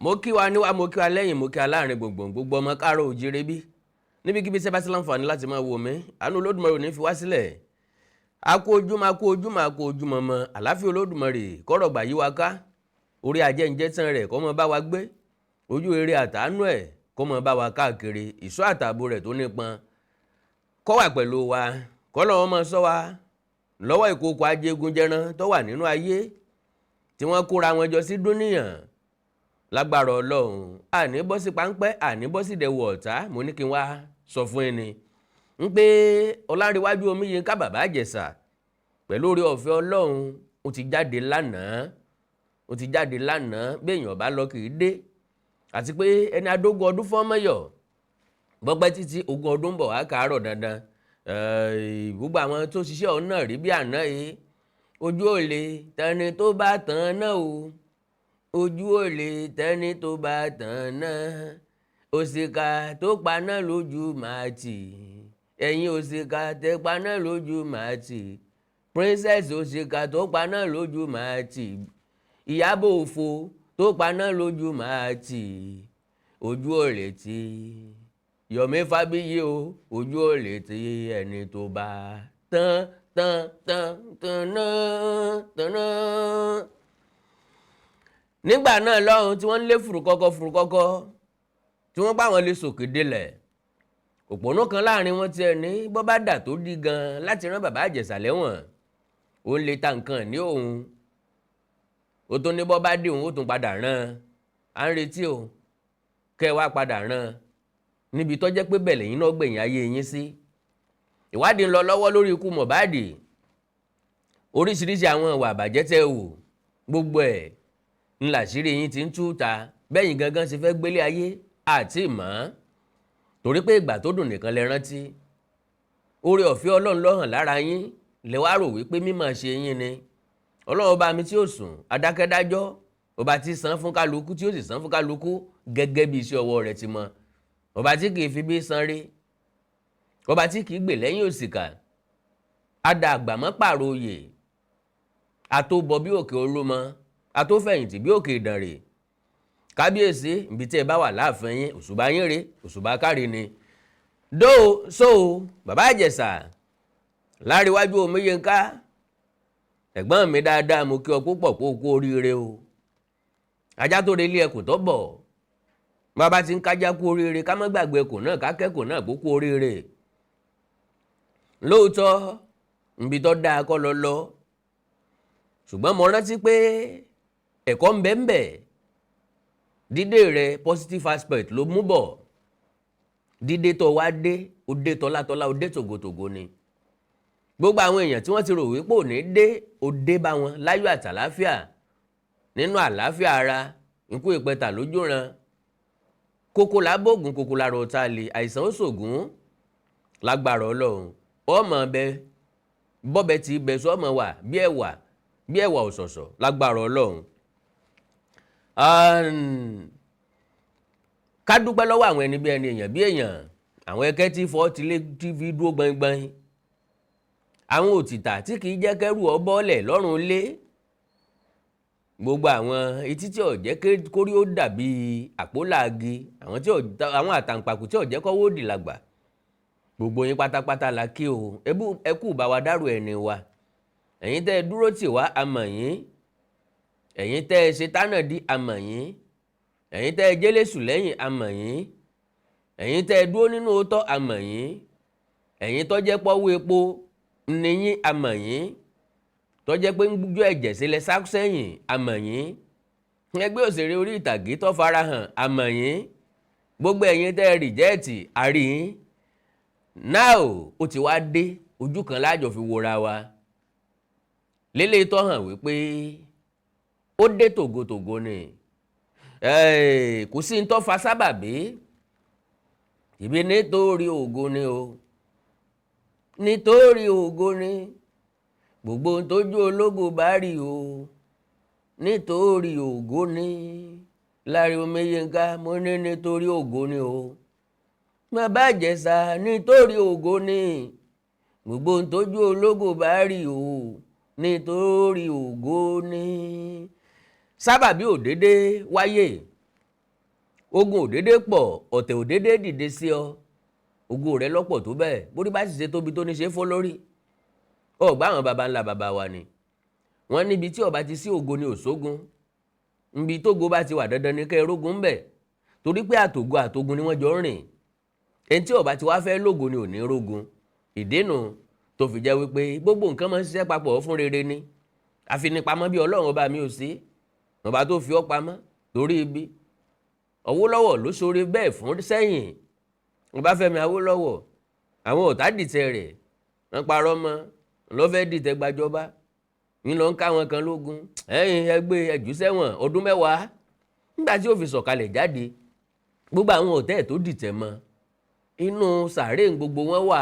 mo kí wa níwá mo kí wa lẹ́yìn mo kí wa láàrin gbogbo ọmọ káàárọ̀ oòjíire bí níbikíbi tẹ́ bá ti láǹfààní láti máa wò mí àánú Olódùmarè ò ní fi wá sílẹ̀ a kú ojúmọ́ mọ́ àláfíà Olódùmarè kọ́rọ̀ gbà yí wa ká orí ajẹ́njẹ́ tán rẹ̀ kó mọ́ bá wa gbé ojú rere àtàánú ẹ̀ kó mọ́ bá wa káàkiri ìṣọ́ àtààbò rẹ̀ tó nípọn kó wà pẹ̀lú wa kọ́lọ́run máa ṣọ́ wa lọ́wọ́ ìkòkò ajégunjẹran tó wà nínú ayé tí wọ́n kóra wọn jọ sí dúníyàn lágbára Ọlọ́run àní bọ́ sí páńpẹ́ àní bọ́ sí dẹ̀wọ̀ ọ̀tá mo ní kí n wá sọ fún ẹni ń pé Ọlárewájú Omíyínká bàbá Ìjẹ̀ṣà pẹ̀lú oore ọ̀fẹ́ Ọlọ́run ó ti jáde lánàá béèyàn bá lọ kì í dé àti pé ẹni adógún ọdún fọ́mọ́yọ̀ bọ́pẹ́ títí ogún ọdún bọ̀ wá kàárọ̀ dandan gbogbo àwọn tó ṣiṣẹ́ ọ̀hún náà rí bí àná yìí ojú ò lè tẹni tó bá tàn náà o ojú ò lè tẹni tó bá tàn náà òṣìkà tó paná lójú màá tì ẹ̀yin òṣìkà tẹ paná lójú màá tì princess òṣìkà tó paná lójú màá tì Ìyábọ̀ Òfò tó paná lójú màá tì ojú ò lè tì Yọ̀mí Fábíyì o ojú ò lè tì ẹni tó bá tán nígbà náà lọ́hùn tí wọ́n ń lé fùrùkọ́kọ́ tí wọ́n bá wọn lè sòkè délẹ̀ òpónú kan láàrin wọn tiẹ̀ ní bọ́ bá dà tó dí gan láti rán bàbá Ìjẹ̀ṣà lẹ́wọ̀n ó ń lè ta nǹkan ní òun ó tó ní bọ́ bá dé òun ó tún padà rán à ń retí o kẹ́ ẹ wá padà rán níbi tó jẹ́ pé bẹ̀lẹ̀ yín náà gbẹ̀yìn ayé yín sí ìwádìí ń lọ lọ́wọ́ lórí ikú Mohbad oríṣiríṣi àwọn ìwà àbàjẹ́ tẹ́ wò gbogbo ẹ̀ ńlá àṣírí yín ti ń tú ta bẹ́yìn gangan ṣe fẹ́ gbélé ayé àti ìmọ̀ torí pé ìgbà tó dùn nìkan lẹ rántí oore ọ̀fẹ́ Ọlọ́run ló hàn lára yín lẹ wá rò wípé mímọ̀ ṣe yín ni Ọlọ́run ọba mi tí ó sùn adákẹ́dájọ́ ọba tí san fún kálukú tí ó sì san fún kálukú gẹ́gẹ́ bí iṣẹ́ ọwọ́ rẹ̀ ti mọ ọba tí kì í fi bí san rí ọba tí kì í gbè lẹ́yìn òṣìkà adàgbàmọ́ pààrọ̀ oyè àtòbọ̀ bí òkè Olúmọ àtòfẹ̀yìntì bí òkè Ìdànrè kábíyèsí ibi tí ẹ bá wà láàfin yín òṣùbà yín rè òṣùbà kárí ni bàbá Ìjẹ̀ṣà Ọlárewájú Omíyínká ẹ̀gbọ́n mi dáadáa mo kí ọ púpọ̀ pé o kú oríire o ajá tó relé ẹkùn tó bọ̀ bàbá ti ń kájá kú oríire ká má gbàgbé ẹkùn náà ká kẹ́kùn náà kó kú oríire lóòótọ́ nbí tó dáa kọ́ lọ ṣùgbọ́n mo rántí pé ẹ̀kọ́ ń bẹ dídé rẹ positive aspect ló mú bọ̀ dídé tó wá dé ó dé tọ́látọ́lá ó dé tògótògó ni gbogbo àwọn èèyàn tí wọ́n ti rò wípé òní dé ó dé bá wọn láyọ̀ àtàláfíà nínú àláfíà ara ikú ìpẹta lójú ran kókó lábògùn kókó lára ọ̀tá lè àìsàn ó ṣògùn lágbára Ọlọ́run ọmọ bẹ bọ́bẹ ti bẹ sọ ọmọ wà bí ẹ̀wà ọ̀sọ̀ọ̀sọ̀ lágbára Ọlọ́run ká dúpẹ́ lọ́wọ́ àwọn ẹni bí ẹni èèyàn bí èèyàn àwọn ẹkẹ́ tí fọ́ ti lé tv dúró gbọ̀ngbọ̀n àwọn òtítà tí kì í jẹ́ kẹ́rù ọbọ̀ọ́lẹ̀ lọ́rùn lé gbogbo àwọn etí tí ò jẹ́ kórí ó dàbí àpólàgi àwọn àtàǹpàkù tí ò jẹ́ kọ́wọ́ òdì làgbà gbogbo yín pátápátá la kí o ẹ kú bá wa dárò ẹni wa ẹ̀yin tẹ́ ẹ dúró tì wá a mọ̀ yín ẹ̀yin tẹ́ ẹ ṣe tánàdí a mọ̀ yín ẹ̀yin tẹ́ ẹ jẹ́lẹ́sù lẹ́yìn a mọ̀ yín ẹ̀yin tẹ́ ẹ dúró nínú òótọ́ a mọ̀ yín ẹ̀yin tó jẹ́ pọ́wọ́ epo níyín a mọ̀ yín tó jẹ́ pé ń gbójú ẹ̀jẹ̀ sílẹ̀ sáksẹ́yìn a mọ̀ yín ẹgbẹ́ òṣèré orí ìtàgé tó farahàn a mọ̀ yín gbogbo ẹ̀yin tẹ́ ẹ rìjẹ́ẹ̀tì a rí yín náà ó ti wá dé ojú kan lájọ fi wòra wa lélẹ̀ tó hàn wípé ó dé tògótògó ni kò sí ní tó fa sábàbí ìbí nítorí ògo ni o nítorí ògo ni gbogbo tójú ológo bá rí o nítorí ògo ni Láre Omíyínká mo ní nítorí ògo ni o bàbá Ìjẹ̀ṣà nítorí ògo ni gbogbo tójú ológo bá rí o nítorí ògo ni sábàbí òdédé wáyé ogun ò dédé pọ̀, ọ̀tẹ̀ ò dédé dìde sí ọ, ogun rẹ lọ́pọ̀ tó bẹ́ẹ̀, bórí bá sì ṣe tóbi tó ní ṣe fọ́ lórí. Ọ̀gbá àwọn baba ńlá baba wa ni wọ́n níbi tí ọba ti sí ògo ni òṣógun, níbi tógo bá ti wà dandan ní kẹ́ rógun ń bẹ̀, torí pé àtògo àtogun ni wọ́n jọ ń rìn. Ẹni tí ọba ti wá fẹ́ lógo ni ò ní rógun. Ìdènà tó fi jẹ́ wípé gbogbo nǹkan máa ń ṣiṣẹ́ papọ̀ fún rere ni. Àfinipamọ́ bí Ọlọ́run ọba mi ò sí, ọba tó fi ọ́ pamọ́ torí ibi. Awólọ́wọ̀ ló ṣoore bẹ́ẹ̀ fún sẹ́yìn. Ọbáfẹ́mi Awólọ́wọ̀, àwọn ọ̀tá dìtẹ̀ rẹ̀ wọ́n parọ́ mọ́ ló fẹ́ dìtẹ̀ gbàjọba, ń lọ ń ká wọn kan lógun, ẹ̀yìn ẹgbẹ́ ẹ̀jú sẹ́wọ̀n ọdún 10. Nígbà tí ó fi sọ̀kalẹ̀ jáde, gbogbo àwọn ọ̀tẹ̀ tó dìtẹ̀ mọ́ inú sàárè gbogbo wọn wà.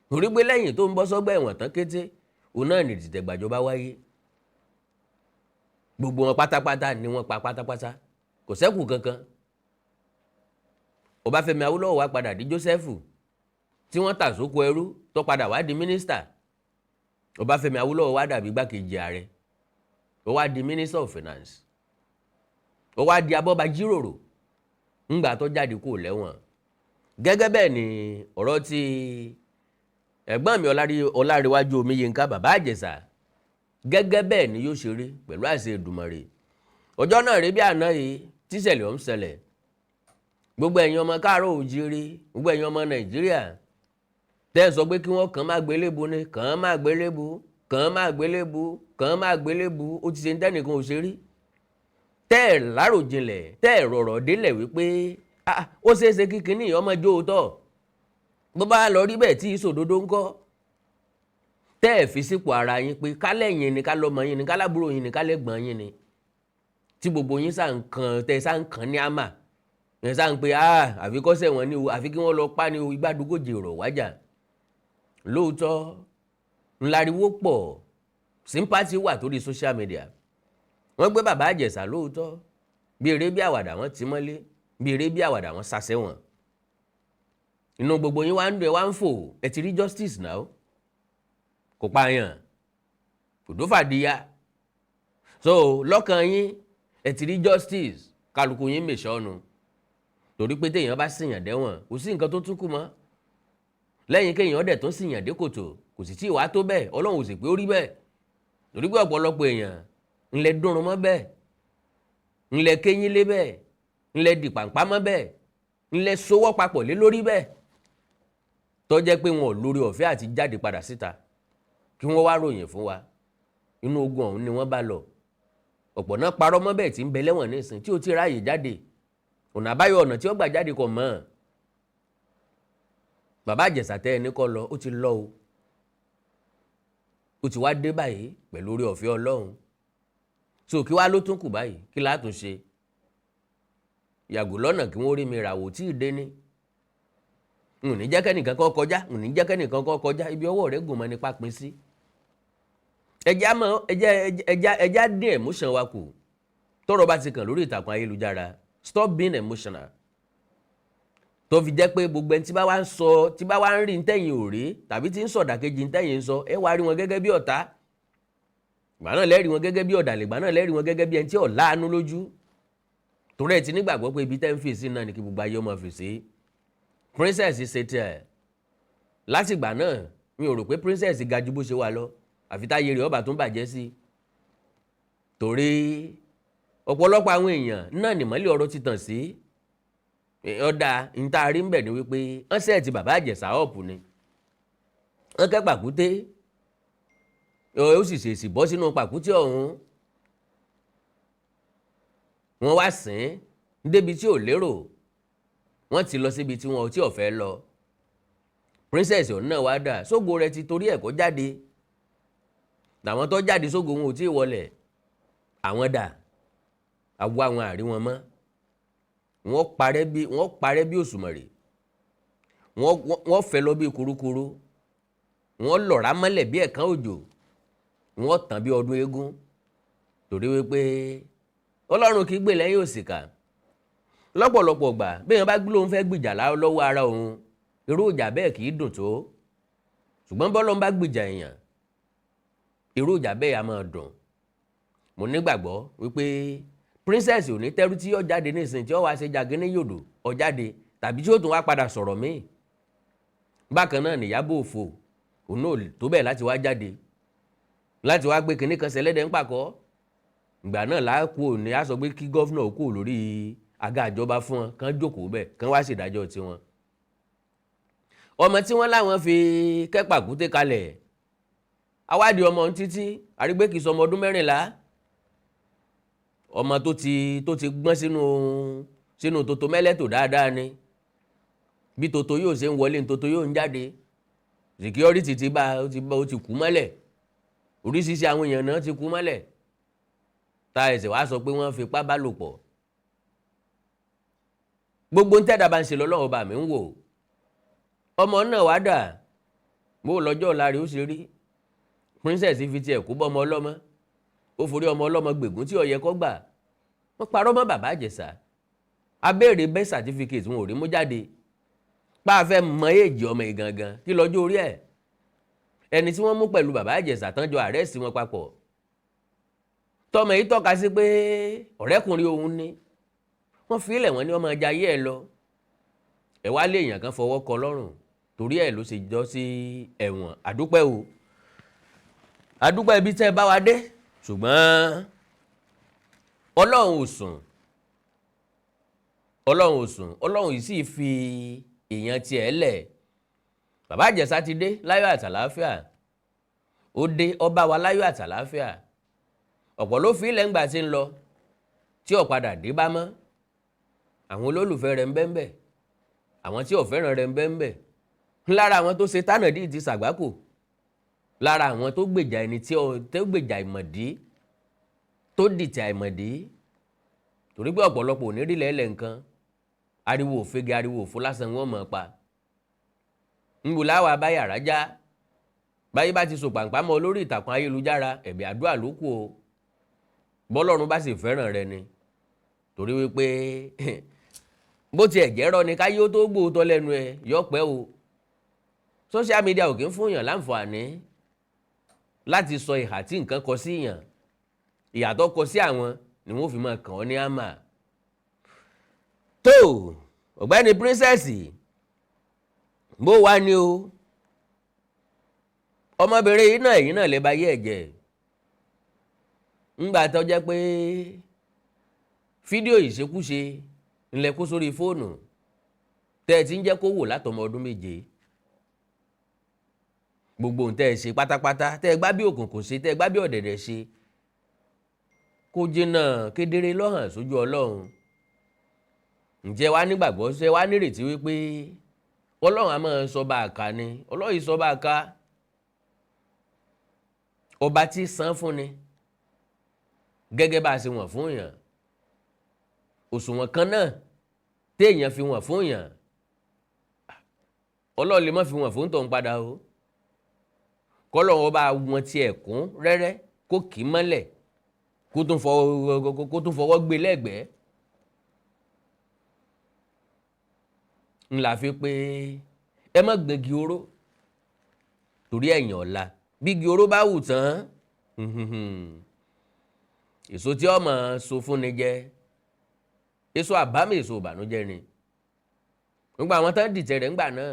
Torí pé lẹ́yìn tó ń bọ́ sọ́gbà ẹ̀wọ̀n tán kété, òun náà ní dìtẹ̀ gbàjọba wáyé. Gbogbo wọn pátápátá ni wọ́n pa pátápátá, kò ṣẹ́kù kankan. Ọbáfẹ́mi Awólọ́wọ̀ wá padà di Jósẹ́fù tí wọ́n tà sóko ẹrú tó padà wá di mínísítà. Ọbáfẹ́mi Awólọ́wọ̀ wá dàbí igbákejì ààrẹ, ó wá di Minister of Finance, ó wá di abọ́bajíròrò ńgbà tó jáde kúrò lẹ́wọ̀n. Gẹ́gẹ́ bẹ́ẹ̀ ni ọ̀rọ̀ tí ẹ̀gbọ́n mi Ọlárewájú Omiyínká bàbá Ìjẹ̀ṣà, gẹ́gẹ́ bẹ́ẹ̀ ni yóò ṣe rí pẹ̀lú àṣẹ Èdùmàrè. Ọjọ́ náà rí bí àná yìí tíṣẹ̀lẹ̀ ọ̀hún ṣẹlẹ̀. Gbogbo ẹ̀yin ọmọ káàárọ̀ oòjíire, gbogbo ẹ̀yin ọmọ Nàìjíríà tẹ́ ẹ sọ pé kí wọ́n kàn má gbélébu ni, kàn má gbélébu, kàn má gbélébu, kàn má gbélébu, ó ti ṣe ń tẹ́nìkan ò ṣe rí. Tẹ́ ẹ̀ láròjinlẹ̀, tẹ́ ẹ̀ rọ̀rọ̀ délẹ̀ wípé ó ṣeé ṣe kí kinní ọmọ jó tọ̀. Bó bá lọ rí bẹ́ẹ̀ tí ìṣòdodo ń kọ́. Tẹ́ ẹ̀ fi sípò ara yín pé kálẹ̀yìn ni, kálọ́mọ yín ni, kálábúrò yín ni, kálẹ̀gbọ́n yín ni. Tí gbogbo yín sá ń kan, tẹ́ sá ń kan ní àmà. Ẹ̀ sá ń pe àfi kọ́sẹ̀ wọn ni o, àfi kí wọ́n lọ pa ni o, igbádùgójì rọ̀ wájà. Lóòótọ́ ńláriwó pọ̀, sympathy wà torí social media. Wọ́n gbé bàbá Ìjẹ̀ṣà lóòótọ́, bí eré bí àwàdà wọ́n ti mọ́lé, bí eré bí àwàdà wọ́n sá sẹ́wọ̀n. Inú gbogbo yín wá ń dùn, wá ń fò, ẹ ti rí justice now. Kò pààyàn, kò dófàdíyà. So lọ́kàn yín ẹ ti rí justice, kálukú yín mèṣọ́nu. Torí pé téèyàn bá sìyàn dẹ́wọ̀n, kò sí nǹkan tó tún kù mọ́. Lẹ́yìn kéèyàn dẹ̀ tó sìyàn dé kòtò, kò sì tí ì wá tó bẹ́ẹ̀, Ọlọ́run ò sì pé ó rí bẹ́ẹ̀. Torí pé ọ̀pọ̀lọpọ̀ èèyàn ńlẹ̀ dúnrún mọ́ bẹ́ẹ̀, ńlẹ̀ kéyín lé bẹ́ẹ̀, ńlẹ̀ dìpàǹpá mọ́ bẹ́ẹ̀, ńlẹ̀ sowọ́ papọ̀ lé lórí bẹ́ẹ̀. Tó jẹ́ pé wọn ò lórí ọ̀fẹ́ àti jáde padà síta kí wọ́n wá ròyìn fún wa. Inú ogun ọ̀hún ni wọ́n bá lọ. Ọ̀pọ̀ náà parọ́ mọ́ bẹ́ẹ̀ tí ń bẹ lẹ́wọ̀n nísìn tí ó ti ráàyè jáde. Ọ̀nà àbáyọ ọ̀nà tí ó gbà jáde kò mọ̀. Bàbá Ìjẹ̀ṣà tẹ́ ẹni kọ́ lọ, ó ti lọ o. Ó ti wá dé báyìí pẹ̀lú orí ọ̀fẹ́ Ọlọ́run. So kí wá ló tún kù báyìí, kí la tún ṣe? Yàgò lọ́nà kí wọ́n rí mi ràwò tí ì dé ní. N ò ní jẹ́ kẹ́nìkan kọ́ kọjá, n ò ní jẹ́ kẹ́nìkan kọ́ kọjá, ibi ọwọ́ rẹ̀ gùn mọ́ nípa pín sí. Ẹja dín emotion wa kù. Tọ́rọ̀ bá ti kàn lórí ìtàkùn ayélujára, stop being emotional. Tó fi jẹ́ pé gbogbo ẹni tí bá wá ń sọ, tí bá wá ń rí ntẹ́yìn ò rí, tàbí tí ń sọ̀dàkejì ntẹ́yìn ń sọ, ẹ wá rí wọn gẹ́gẹ́ bí ọ̀tá. Ìgbà náà lẹ́rìí wọn gẹ́gẹ́ bí ọ̀dàlẹ̀, ìgbà náà lẹ́rìí wọn gẹ́gẹ́ bí ẹni tí ò láàánú lójú. Torí ẹ ti nígbàgbọ́ pé ibi tẹ́ ń fèsì náà ni kí gbogbo ayé ọmọ fèsì. Princess ṣe tiẹ̀. Láti ìgbà náà mi ò rò pé princess ga ju bó ṣe wà lọ, àfi táyé rẹ̀ ọba tó ń bàjẹ́ sí. Torí ọ̀pọ̀lọpọ̀ àwọn èèyàn náà nìmọ́lẹ̀ ọ̀rọ̀ ti tàn sí. Ọ̀dà níta rí ń bẹ̀ ni wípé wọ́n sẹ́ẹ̀tì bàbá Ìjẹ̀ṣà ọ̀pù ni. Wọ́n kẹ́ pàkúté, ó sì ṣèṣì bọ́ sínú pàkúté ọ̀hún. Wọ́n wá sìn débi tí ò lérò, wọ́n ti lọ síbi tí wọn ò tí ò fẹ́ lọ. Princess ọ̀hún náà wá dà, sógo rẹ̀ ti torí ẹ̀ kó jáde. Làwọn tó jáde sógo wọn ò tí ì wọlẹ̀. Àwọn dà, àwọ̀ àwọn àrí wọn mọ́. Wọ́n parẹ́ bí òṣùmàrè. Wọ́n fẹ́ lọ bí kurukuru. Wọ́n lọ̀rá mọ́lẹ̀ bí ẹ̀kan òjò. Wọ́n tàn bí ọdún eégún. Torí wípé Ọlọ́run kì í gbè lẹ́yìn òṣìkà. Lọ́pọ̀lọpọ̀ gbà béèyàn bá lóun fẹ́ gbìjà lọ́wọ́ ara òun, irú ìjà bẹ́ẹ̀ kì í dùn tó. Ṣùgbọ́n bọ́lọ́run bá gbìjà èèyàn, irú ìjà bẹ́ẹ̀ á máa dùn. Mo nígbàgbọ́ wípé princess ò ní tẹ́rú tí yóò jáde nísìnyí tí ó wá ṣe jàgínní yòdò ó jáde tàbí tí ó tún wá padà sọ̀rọ̀ míì. Bákan náà nìyábọ̀ òfò òun náà tó bẹ́ẹ̀ láti wá jáde láti wá gbé kinní kan ṣẹlẹ́dẹ̀ ń pàkọ́. Ìgbà náà láàkú òní á sọ pé kí gọ́fúnà kú lórí àga ìjọba fún wọn kán jókòó bẹ́ẹ̀ kán wá ṣèdájọ́ tiwọn. Ọmọ tí wọ́n láwọn fi kẹ́pàkúté kalẹ̀ awádìí ọmọ títí àrígbé kìí sọmọ ọdún 14 ọmọ tó ti gbọ́n sínú tòtò mẹ́lẹ́tò dáadáa ni. Bí tòtò yóò ṣe ń wọlé tòtò yóò ń jáde security ó ti kú mọ́lẹ̀ oríṣiríṣi àwọn èèyàn náà ti kú mọ́lẹ̀ ta ẹ̀sẹ̀ wá sọ pé wọ́n fipá bá lò pọ̀. Gbogbo ń tẹ́dà bá ń ṣe lọ́lọ́wọ́ bá mi ń wò. Ọmọ náà wá dà bó lọ́jọ́ ọ̀la rẹ̀ ó ṣe rí. Princess fi tiẹ̀ kú bọ́ ọmọ ọlọ́mọ ó forí ọmọ ọlọ́mọ gbègún tí ó yẹ kó gbà. Wọ́n parọ́ mọ́ bàbá Ìjẹ̀ṣà abéèrè birth certificate wọn ò rí mú jáde pa afẹ́ mọ èjì ọmọ ìgangan kí lọ́jọ́ orí ẹ̀. Ẹni tí wọ́n mú pẹ̀lú bàbá Ìjẹ̀ṣà tán jọ àrẹ́sì wọn papọ̀ tọmọ yìí tọ́ka sí pé ọ̀rẹ́kùnrin òun ni wọ́n fi ilẹ̀ wọn ní ọmọ ajayé ẹ lọ ẹ wá lé èèyàn kan fọwọ́ kọ lọ́rùn torí ẹ̀ ló ṣe jọ sí ẹ̀wọ̀n. Àdúpẹ́ o àdúpẹ́ ibi tẹ́ bá wa dé ṣùgbọ́n Ọlọ́run ò sùn Ọlọ́run yìí sì fi èèyàn tiẹ̀ lẹ̀. Bàbá Ìjẹ̀ṣà ti dé láyọ̀ àtàláfíà ó dé ọba wa láyọ̀ àtàláfíà. Ọ̀pọ̀ ló fi ilẹ̀ ńgbà tí ń lọ tí ó padà dé bá mọ́. Àwọn olólùfẹ́ rẹ̀ ń bẹ́ńbẹ́ àwọn tí ò fẹ́ràn rẹ̀ ń bẹ́ńbẹ́. Lára àwọn tó ṣe tánàdí ti ṣàgbákò lára àwọn tó gbèjà ẹni tí ó gbèjà ìmọ̀dí tó dìtẹ̀ àìmọ̀dí torí pé ọ̀pọ̀lọpọ̀ ò ní rí lẹ́lẹ̀ nǹkan ariwo òfegè ariwo òfo lásán wọn mọ̀ pa. Ńbò láwa báyà rájá báyé bá ti so pàǹpá mọ́ lórí ìtàkùn ayélujára ẹ̀bẹ̀ àdúrà ló kù o bọ́lọ́run bá sì fẹ́ràn rẹ ni torí wípé bó tiẹ̀ jẹ́rọ ni káyé ó tó gbóòótọ́ lẹ́nu ẹ yọpẹ́ o. Social media ò kí ń fún yàn láǹfààní láti sọ ìhà tí nǹkan kọ sí yàn ìhà tó kọ sí àwọn ni wọ́n fi máa kàn ọ́ ní àmà. Tó ọ̀gbẹ́ni princess bó wá ní o ọmọbìnrin yìí náà lè bá yé ẹ̀jẹ̀ ńgbà tó jẹ́ pé fídíò ìṣekúṣe ńlẹ̀ kó sórí fóònù tẹ́ ẹ ti ń jẹ́ kó wò látọmọ ọdún 7. Gbogbo ohun tẹ́ ẹ ṣe pátápátá tẹ́ ẹ gbá bí òkùnkùn ṣe tẹ́ ẹ gbá bí ọ̀dẹ̀dẹ̀ ṣe kó jìnnà kedere lọ́hàn sójú Ọlọ́run. Ǹjẹ́ wá nígbàgbọ́ ṣe wá nírètí wípé Ọlọ́run á máa sọ bá a ká ni Ọlọ́run yìí sọ bá a ká ọba tí san fún ni gẹ́gẹ́ bá a ṣe wọ̀n fún èèyàn òṣùwọ̀n kan náà téèyàn fi wọ̀n fún èèyàn Ọlọ́run lè má fi wọ̀n fún tọ̀hún padà o kọ́lọ́run ọba wọn tiẹ̀ kún rẹ́rẹ́ kó kì í mọ́lẹ̀ kó tún fọwọ́ gbé lẹ́gbẹ̀ẹ́. Ńlá fi pé ẹ má gbẹ̀gì oró torí ẹ̀yìn ọ̀la bí igi oró bá wù tán èso tí ọmọ so fún ni jẹ èso àbámọ̀ èso ìbànújẹ́ ni. Gbogbo àwọn tán dìtẹ̀ rẹ̀ ńgbà náà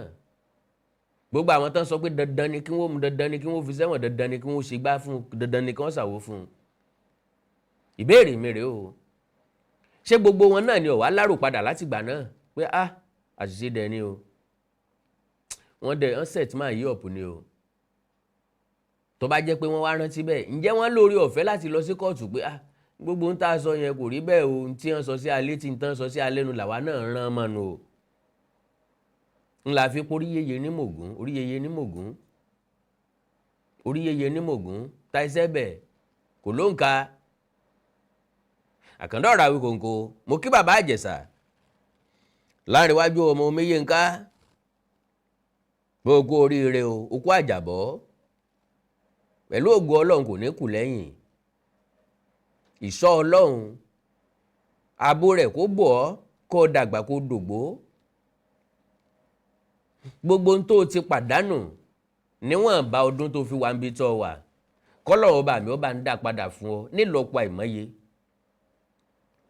gbogbo àwọn tán sọ pé dandan ni kí wọ́n mú dandan ni kí wọ́n fi sẹ́wọ̀n dandan ni kí wọ́n ṣe gbá fún dandan ni kí wọ́n ṣàwó fún un. Ìbéèrè mi rèé o ṣé gbogbo wọn náà ni ó wá lárò padà láti gbà náà pé àṣìṣe dẹ̀ ni o wọ́n set máa yí ọ̀pù ni o tó bá jẹ́ pé wọ́n wá rántí bẹ́ẹ̀ ǹjẹ́ wọ́n lórí ọ̀fẹ́ láti lọ sí kóòtù pé gbogbo ń tá a sọ yẹn kò rí bẹ́ẹ̀ o tí wọ́n sọ sí alẹ́ tí ń tán sọ sí alẹ́ nu làwa náà rán mọ́nu o. Ńlá fi pé orí yeye ní mògún orí yeye ní mògún orí yeye ní mògún táìsẹ́ bẹ̀ kò ló ń ka. Àkàndá ọ̀rọ̀ Àwíkòǹkò mo kí bàbá Ìjẹ̀ṣà láàrínwájú ọmọ omíyé ńká gbogbo oríire o okú àjàbọ́ pẹ̀lú ògo Ọlọ́run kò ní kù lẹ́yìn ìṣọ́ Ọlọ́run ààbò rẹ̀ kó bò ọ́ kó dàgbà kó dògbó gbogbo ohun tó ti pàdánù níwọ̀n bá ọdún tó fi wà ń bí tọ́ wà kọ́lọ́run ọba mi ó bá ń dá padà fún ọ nílọ́pọ̀ àìmọye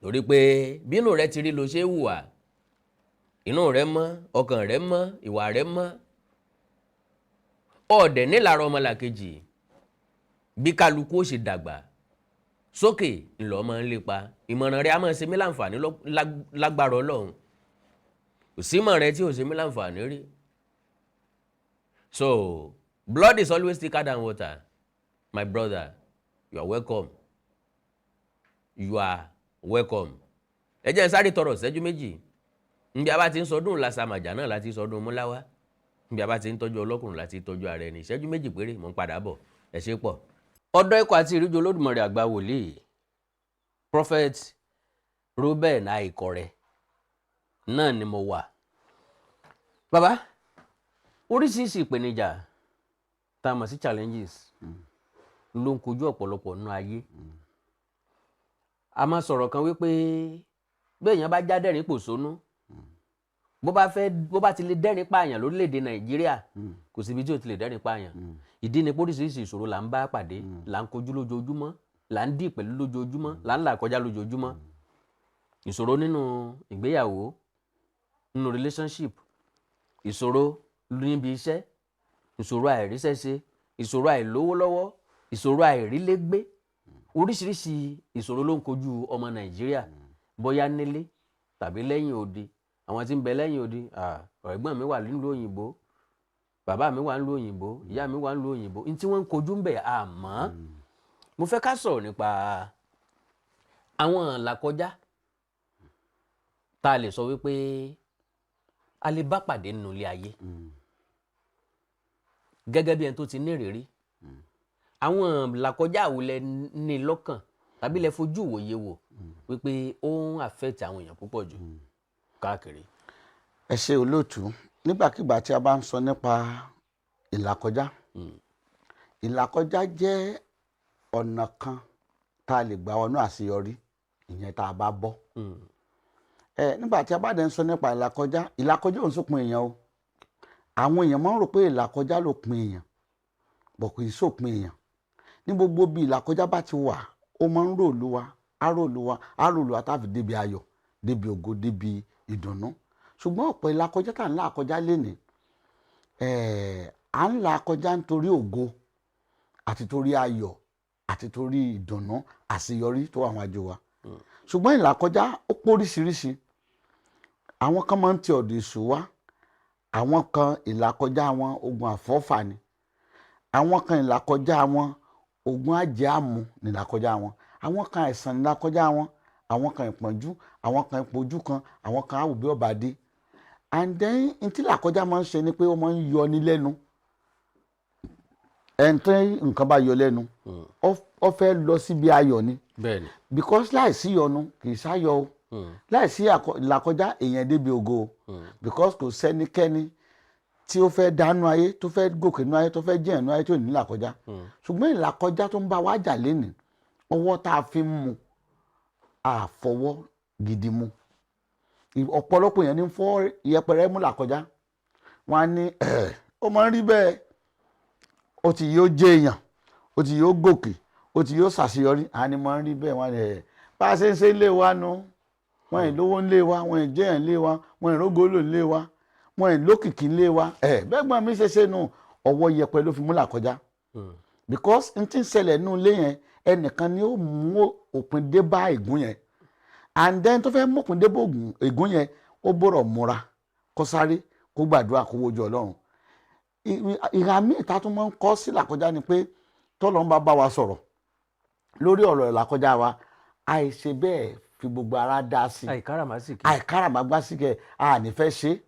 torí pé bínú rẹ ti rí ló ṣe é hùwà, inú rẹ mọ́, ọkàn rẹ mọ́, ìwà rẹ mọ́, ọ̀dẹ̀ nílára ọmọlàkejì bí kálukú ó ṣe dàgbà sókè ńlọ máa ń lépa. Ìmọ̀ràn rẹ á máa ṣe mí láǹfààní lágbára Ọlọ́run, kò sí ìmọ̀ rẹ tí ò ṣe mí láǹfààní rí. So blood is always thicker than water, my brother. You are welcome. You are welcome. Ẹ jẹ́ n sáré tọrọ ìṣẹ́jú méjì. Níbi a bá ti ń sọdún làṣàmàjà náà láti sọdún múláwá. Níbi a bá ti ń tọ́jú ọlọ́kùnrin láti tọ́jú ara ẹni. Ìṣẹ́jú méjì péré mò ń padà bọ̀. Ẹ ṣé pọ̀. Ọ̀dọ́ ikọ̀ àti ìríjú Olódùmarè àgbà wòlíì Prophet Reuben Àìkọ̀rẹ́ náà ni mo wà. Bàbá, oríṣiríṣi ìpèníjà tá a mọ̀ sí challenges ló ń kojú ọ̀pọ̀lọpọ̀ nínú ayé. A máa sọ̀rọ̀ kan wípé béèyàn bá já dẹ́rìn pòṣónú, bó bá ti lè dẹ́rìn pààyàn lórílẹ̀‐èdè Nàìjíríà, kò síbi tí ò ti lè dẹ́rìn pààyàn. Ìdí ni póríṣiríṣi ìṣòro là ń bá pàdé, là ń kojú lójoojúmọ́, là ń dì pẹ̀lú lójoojúmọ́, là ń là kọjá lójoojúmọ́. Ìṣòro nínú ìgbéyàwó, nínú relationship, ìṣòro níbi iṣẹ́, ìṣòro àìríṣẹ́ṣe, ìṣòro àìlówó lọ́wọ́, ìṣòro àìrílégbé. Oríṣiríṣi ìṣòro ló ń kojú ọmọ Nàìjíríà, bóyá nílé tàbí lẹ́yìn odi. Àwọn tí ń bẹ lẹ́yìn odi, ẹ̀gbọ́n mi wà nílùú òyìnbó, bàbá mi wà nílùú òyìnbó, ìyá mi wà nílùú òyìnbó. Ní tí wọ́n ń kojú ń bẹ àmọ́ mo fẹ́ ká sọ̀rọ̀ nípa àwọn àlàkọjá tá a lè sọ wípé a lè bá pàdé nínú ilé ayé gẹ́gẹ́ bí ẹni tó ti ní ìrírí. Àwọn àlàkọjá àwòlẹ̀ ní lọ́kàn tàbí lẹ fojú wòye wò wípé ó ń affect àwọn èèyàn púpọ̀ jù káàkiri. Ẹ ṣé olóòtú. Nígbàkigbà tí a bá ń sọ nípa ìlàkọjá, ìlàkọjá jẹ́ ọ̀nà kan tá a lè gbà wọnú àṣeyọrí, ìyẹn tá a bá bọ́. Nígbà tí a bá dẹ̀ ń sọ nípa ìlàkọjá ò ń sópin èèyàn o. Àwọn èèyàn máa ń rò pé ìlàkọjá ló pin èèyàn, bọ̀ kò ì sópin èèyàn. Ní gbogbo bí ìlàkọjá bá ti wà, ó máa ń ròlú wa, á ròlú wa táfi débi ayọ̀, débi ògo, débi ìdùnnú. Ṣùgbọ́n ọ̀pọ̀ ìlàkọjá tá à ń là kọjá lénìí, à ń là kọjá nítorí ògo àti torí ayọ̀ àti torí ìdùnnú àṣeyọrí tó wà wájú wa. Ṣùgbọ́n ìlàkọjá ó póríṣiríṣi. Àwọn kan máa ń ti ọ̀dọ̀ èṣù wá, àwọn kan ìlàkọjá wọn ogun àfọ́fà ni, àwọn kan ìlàkọjá wọn ogun àjẹàmù ni ìlàkọjá wọn, àwọn kan àìsàn ni ìlàkọjá wọn, àwọn kan ìpọ́njú, àwọn kan ìpojú kan, àwọn kan àwòbí ọ̀bàdé. And then ntí ìlàkọjá máa ń ṣe ni pé ó máa ń yọ ní lẹ́nu. Ẹni tí nǹkan bá yọ lẹ́nu, ó fẹ́ lọ síbi ayọ̀ ni. Bẹ́ẹ̀ni. Because láìsí ìyọnu kì í sáyọ̀ o. Láìsí ìlàkọjá èèyàn débi ògo o. Because kò sẹ́nikẹ́ni tí ó fẹ́ dánú ayé, tó fẹ́ gòkè nú ayé, tó fẹ́ jẹ́ ẹ̀nú ayé tó ní ìlàkọjá. Ṣùgbọ́n ìlàkọjá tó ń bá wa jà lénìí, ọwọ́ tá a fi ń mu àfọwọ́ gidi mu. Ọ̀pọ̀lọpọ̀ èèyàn ní fọ́ ìyẹpẹrẹ mú làkọjá. Wọ́n á ní ó máa ń rí bẹ́ẹ̀, ó ti yóò jẹ́ èèyàn, ó ti yóò gòkè, ó ti yóò ṣàṣeyọrí. Àní máa ń rí bẹ́ẹ̀. Wọ́n ní bá a ṣe ń ṣe lé wa nu, wọ́n ì lówó ń lé wa, wọ́n ì jẹ́ ẹ̀ ń lé wa, wọ́n ì rógólò ń lé wa, wọ́n ì lókìkí ń lé wa. Bẹ́gbọ́n mi ṣe ṣe nù, ọwọ́ yẹpẹ ló fi mú làkọjá. Because n ti ń ṣẹlẹ̀ nù ilé yẹn, ẹnìkan ni ó mú òpin dé bá ègún yẹn. And then tó fẹ́ mú òpin dé bá ègún yẹn, ó gbọ́dọ̀ múra, kó sáré, kó gbàdúrà, kó wojú Ọlọ́run. Ìhà míì tá tún máa ń kọ́ sí làkọjá ni pé tọ́lọ́run bá wa sọ̀rọ̀ lórí ọ̀rọ̀ ìlàkọjá wa, àìṣe bẹ́ẹ̀ fi gbogbo ara dá sí. Àìkáràmágbásíkẹ́ ànífẹ́ ṣe.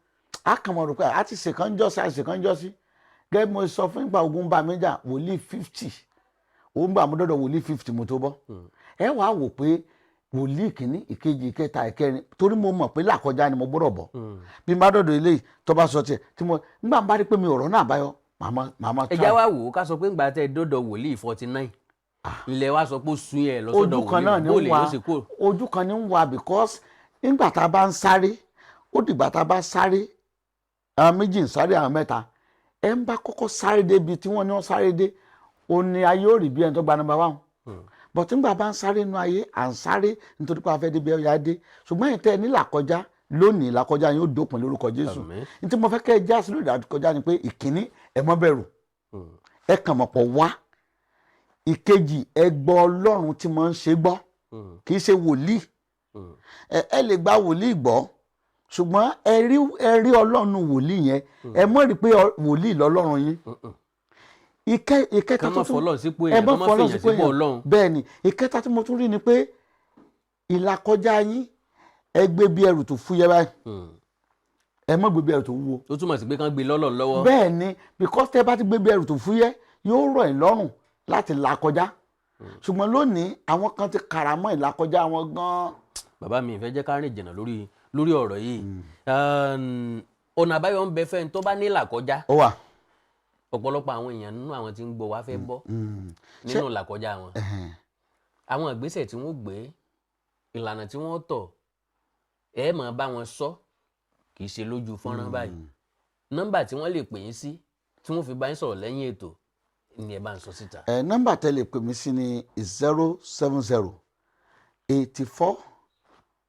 A kàn mọ̀ rò pé a ti ṣèkan jọ́sí. Gẹ́gẹ́ bí mo sọ fún ìgbà ogun bá mi jà, wòlíì 50. Òun gbà mú dọ́dọ̀ wòlíì 50 mo tó bọ́. Ẹ wàá wò pé wòlíì kìíní, ìkejì, ìkẹta, ìkẹrin, torí mo mọ̀ pé làkọjá ni mo gbọ́dọ̀ bọ̀. Bí n bá dọ́dọ̀ eléyìí tó bá sọ tiẹ̀, nígbà bá rí pé mi ọ̀rọ̀ náà báyọ̀, màmá try. Ẹja wá wò ó ká sọ pé ńgbà tẹ dọ́dọ̀ wòlíì 49 ilẹ̀ wa sọ pé ó sun yẹn lọ sọ́dọ̀ wòlíì bóòlì ló sì kúrò. Ojú kan ní ń wà because nígbà tá a bá ń sáré, ó dìgbà tá a bá sáré, àwọn méjì ń sáré, àwọn mẹ́ta, ẹ ń bá kọ́kọ́ sáré débi tí wọ́n ní wọ́n sáré dé, ó ní ayé ó rí bí ẹni tó gba number 1. but nígbà bá ń sáré nínú ayé à ń sáré nítorí pé a fẹ́ débi ọ̀yà dé ṣùgbọ́n ìtẹ́ ní làkọjá lónìí làkọjá yóò dópin lórúkọ Jésù. ní tí mo fẹ́ kẹ́ ẹ já sí lórí ìdákọjá ni pé ìkíní ẹ má bẹ̀rù ẹ kàn mọ̀ pọ̀ wá. ìkejì ẹ gbọ́ Ọlọ́run tí mo ń ṣe gbọ́ kì í ṣe wòlíì. ẹ lè gba wòlíì gbọ́ ṣùgbọ́n ẹ rí Ọlọ́run wòlíì yẹn ẹ mọ̀ rí pé wòlíì lọ́lọ́run yín. ìkẹta tó tún ẹ má fọlọ́ sípò èèyàn bẹ́ẹ̀ ni ìkẹta tí mo tún rí ni pé ìlàkọjá yín ẹ gbé bí ẹrù tó fúyẹ́ báyìí ẹ má gbé bí ẹrù tó wúwo. ó túmọ̀ sí pé kán gbé lọ́lọ́ lọ́wọ́. bẹ́ẹ̀ ni because tẹ́ bá ti gbé bí ẹrù tó fúyẹ́ yóò rọ̀ ẹ́ lọ́rùn láti là kọjá ṣùgbọ́n lónìí àwọn kan ti kàrà mọ́ ìlàkọjá wọn gan-an. bàbá mi ìfẹ́ jẹ́ ká rìn jìnnà lórí ọ̀rọ̀ yìí ọ̀nà àbáyọ ń bẹ fẹ́ tó bá ní ìlàkọjá. ó wà. ọ̀pọ̀lọpọ̀ àwọn èèyàn nínú àwọn tí ń gbọ́ wá fẹ́ bọ́ nínú ìlàkọjá wọn. àwọn ìgbésẹ̀ tí wọ́n gbé ìlànà tí wọ́n tọ̀ ẹ máa bá wọn sọ kì í ṣe lójú fọ́nrán báyìí. nọ́mbà tí wọ́n lè pè yín sí tí wọ́n fi bá yín sọ̀rọ̀ lẹ́yìn ètò ni ẹ bá ń sọ síta. nọ́mbà tẹ́ lè pè mí sí ni 070 84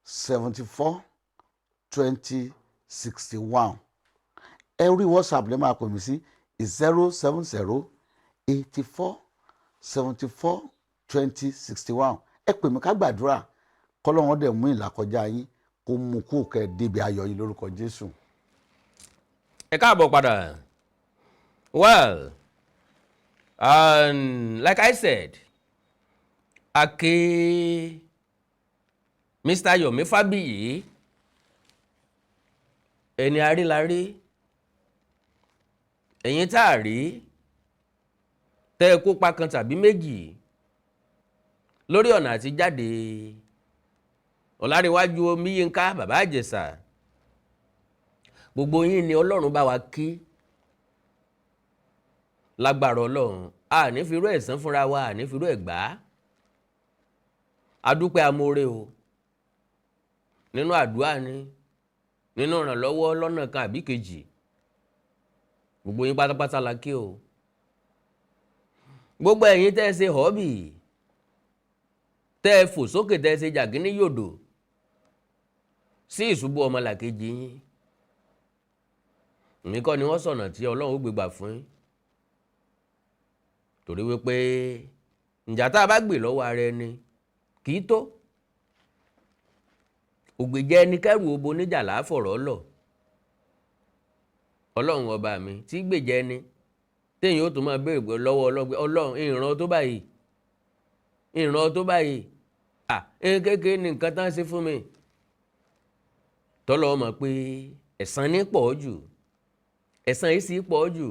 74 20 61. Every WhatsApp lè máa pè mí sí 070 84 74 20 61. ẹ pè mí ká gbàdúrà kọ́lọ́run dẹ̀ mú ìlàkọjá yín kó mú kó kẹ́ débi ayọ̀ yín lórúkọ Jésù. ẹ káàbọ̀ padà. Well, like I said, Mr. Yomi Fabiyi ẹni arílarí ẹ̀yin tá a rí tẹ́ ẹ kópa kan tàbí méjì lórí ọ̀nà àti jáde Ọláréwájú Omíyínká bàbá Ìjẹ̀ṣà gbogbo yín ni Ọlọ́run bá wa kí lágbára Ọlọ́run a ní firú ẹ̀san fúnra wa a ní firú ẹ̀gbá adúpẹ́ amóore o nínú àdúrà ni nínú ìrànlọ́wọ́ lọ́nà kan àbí kejì gbogbo yín pátápátá la kí o gbogbo ẹ̀yin tẹ́ ẹ ṣe họ́bì tẹ́ ẹ fò sókè tẹ́ ẹ ṣe jàgínní yòdò sí ìṣubú ọmọlàkejì yín èmi kọ́ ni wọ́n sọ̀nà tí Ọlọ́run ó gbégbà fún yín torí wípé ìjà tá a bá gbè lọ́wọ́ ara ẹni kì í tó ògbèjẹ ẹni kẹrù obo níjà láàfọ̀rọ̀ lọ Ọlọ́run ọba mi tí gbèjẹ ẹni téèyàn ó tún máa béèrè lọ́wọ́ Ọlọ́run ìran tó báyìí kékeré ní nǹkan tán ṣe fún mi tọ́lọ́ mọ̀ pé ẹ̀san ní pọ̀ jù ẹ̀san yìí sì pọ̀ jù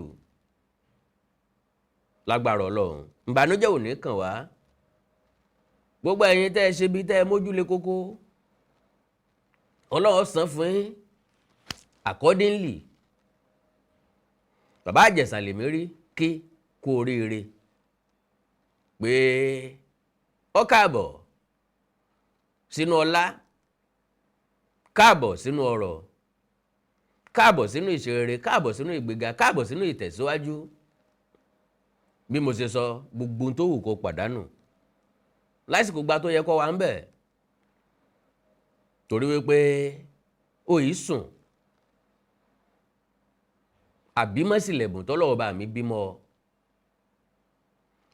lágbára Ọlọ́run ìbànújẹ́ ò ní kàn wá gbogbo ẹ̀yin tẹ́ ẹ ṣe bí tẹ́ ẹ mójúlé kókó Ọlọ́run san fún yín accordingly bàbá Ìjẹ̀ṣà lèmi rí kí kú oríire pé ó káàbọ̀ sínú ọlá káàbọ̀ sínú ọrọ̀ káàbọ̀ sínú ìṣerere káàbọ̀ sínú ìgbéga káàbọ̀ sínú ìtẹ̀síwájú bí mo ṣe sọ gbogbo tó wù kó pàdánù lásìkò gba tó yẹ kó wà ń bẹ̀ torí wípé ó yìí sùn àbímọ́sílẹ̀bùn tọ́lọ́wọ́ bá mi bímọ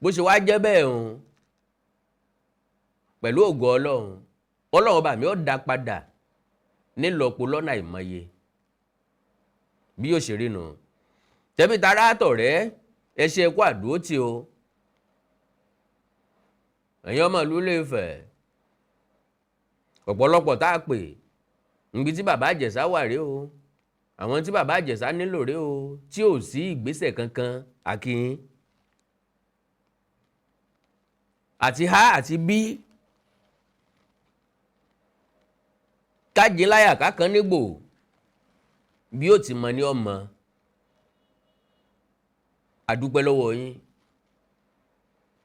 bó ṣe wá jẹ́ bẹ́ẹ̀ hùn pẹ̀lú ògo Ọlọ́run bá mi ó dá padà nílọ́po lọ́nà ìmọye bí yóò ṣe rí nu tẹ́bí tara àtọ̀rẹ́ ẹ ṣe ẹkú àdúró tí o ẹ̀yin ọmọ ìlú Ilé-Ifẹ̀ ọ̀pọ̀lọpọ̀ tá a pè níbi tí bàbá Ìjẹ̀ṣà wà rí o àwọn tí bàbá Ìjẹ̀ṣà nílò rí o tí ò sí ìgbésẹ̀ kankan àkíyín àti há àti bí kájí láyà kákan nígbò bí ó ti mọ ní ọmọ àdúpẹ́ lọ́wọ́ yín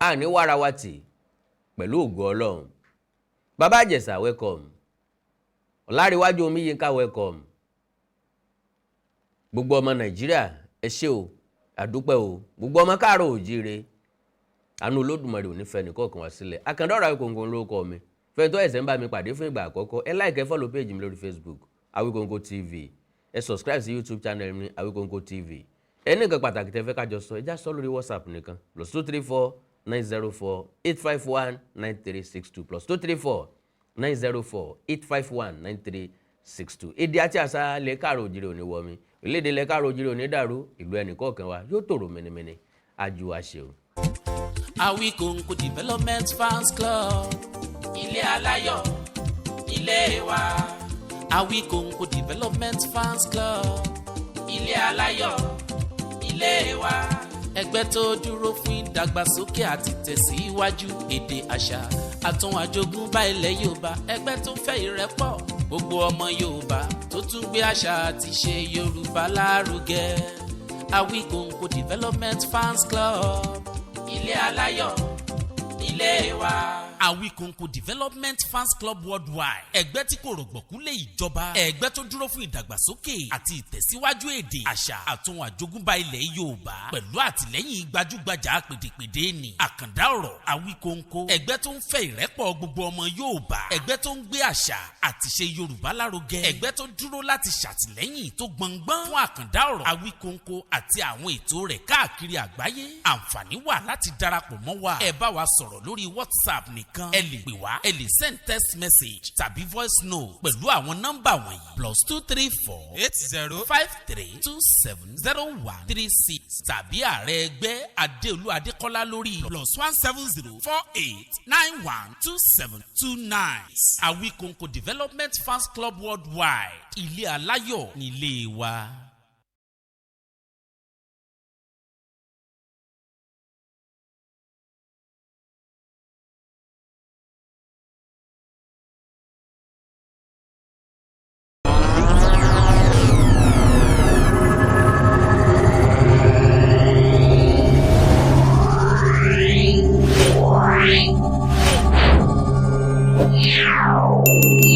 a ní wárawàtì pẹ̀lú ògo Ọlọ́run bàbá Ìjẹ̀ṣà welcome Ọláréwájú Omíyínká welcome gbogbo ọmọ Nàìjíríà ẹ ṣé o àdúpẹ́ o gbogbo ọmọ káàárọ̀ oòjíire àánú Olódùmarè ò ní fẹ́ nìkọ̀ọ̀kan wá sílẹ̀. Àkàndá ọ̀rọ̀ Awikonko lórúkọ mi fẹ́ẹ́ tó ẹ̀sẹ̀ ń bá mi pàdé fún ìgbà àkọ́kọ́ ẹ like ẹ follow page mi lórí Facebook Awikonko TV ẹ subscribe sí YouTube channel mi Awikonko TV ẹ ní nǹkan pàtàkì tẹ́ fẹ́ ká jọ sọ ẹ já sọ lórí WhatsApp nìkan +234 904 851 9362 +234 904 851 9362. Èdè àti àṣà ilẹ̀ káàrọ̀ òjìrè òní wọ̀ mi orílẹ̀-èdè ilẹ̀ káàrọ̀ òjìrè òní dàrú ìlú ẹnìkọ̀ọ̀kan wa yóò tòrò mẹ́nẹ́mẹ́nẹ́ ajú wa ṣe o. Awikonko Development Fans Club ilé aláyọ̀ ilé wa. Awikonko Development Fans Club ilé aláyọ̀ ilé wa. Ẹgbẹ́ tó dúró fún ìdàgbàsókè àti tẹ̀síwájú èdè àṣà àtún àjogúnbá ilẹ̀ Yorùbá. Ẹgbẹ́ tó fẹ́ ìrẹ́pọ̀ gbogbo ọmọ Yorùbá tó tún gbé àṣà àti ṣe Yorùbá lárugẹ. Awikonko Development Fans Club ilé aláyọ̀ ilé wa. Awikonko Development Fans Club Worldwide ẹgbẹ́ tí kò rọ̀gbọ̀kú lé ìjọba, ẹgbẹ́ tó dúró fún ìdàgbàsókè àti ìtẹ̀síwájú èdè àṣà àtún àjogúnbá ilẹ̀ Yorùbá pẹ̀lú àtìlẹ́yìn gbajúgbajà pèdèpèdè ní Àkàndá ọ̀rọ̀ Awikonko, ẹgbẹ́ tó ń fẹ́ ìrẹ́pọ̀ gbogbo ọmọ Yorùbá, ẹgbẹ́ tó ń gbé àṣà àti ṣe Yorùbá lárugẹ, ẹgbẹ́ tó dúró láti ṣàtìlẹ́yìn tó gbọngbọ́n fún Àkàndá ọ̀rọ̀ Awikonko àti àwọn ètò rẹ̀ káàkiri àgbáyé. Àǹfààní wà láti darapọ̀ mọ́ wa, ẹ bá wa sọ̀rọ̀ lórí WhatsApp nìkan, ẹ lè pè wá, ẹ lè send text message tàbí voice note pẹ̀lú àwọn nọ́mbà wọ̀nyí +234 8053 270136 tàbí ààrẹ ẹgbẹ́ Adéolú Adékọ́lá lórí +170 48 91 2729. Awikonko Development Fans Club Worldwide ilé aláyọ̀ nílé wa. Wow.